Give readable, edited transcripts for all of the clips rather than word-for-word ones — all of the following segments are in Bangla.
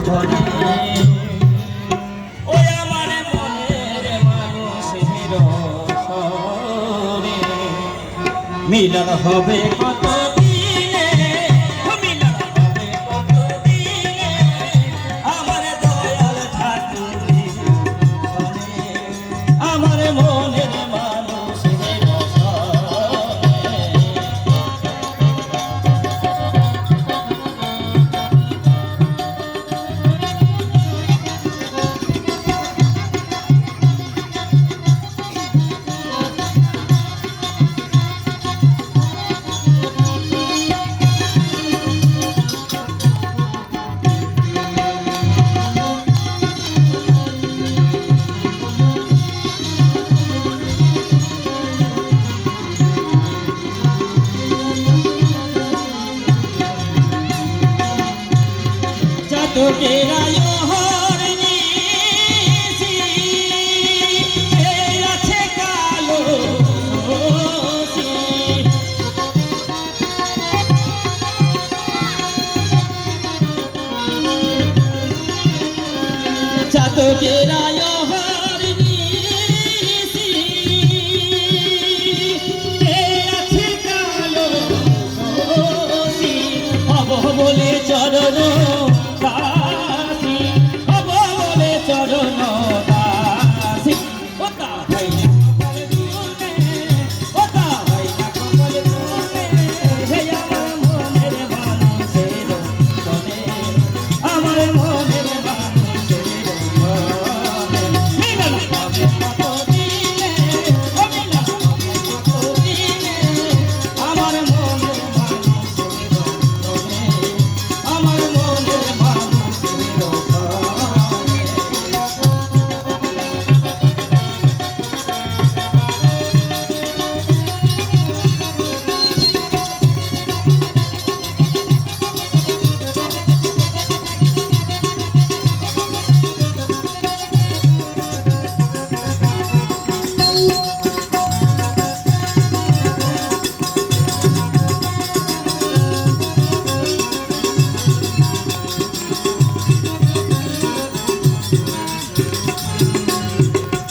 ধনে ওই আমার মনের মানুষের সরে মিলন হবে কত দিনে, মিলন হবে কত দিনে আমার দয়াল ঠাকুর আমার মনের মানুষের তোকের আয়োহর নিশি আছে কালো চাতকের আয়োহর নিশি আছে কালো হব বলে চরণ চরণ দাসী ওটা ভাই ওটা ভাই কমল তুলে হে আমার মনের মানুষের মনে আমার মনের মানুষের মনে মিলন হবে কত দিনে ও মিলন হবে কত দিনে আমার মনের মানুষের মনে আমার মনের মানুষের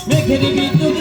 মেঘের বিদ্যুৎ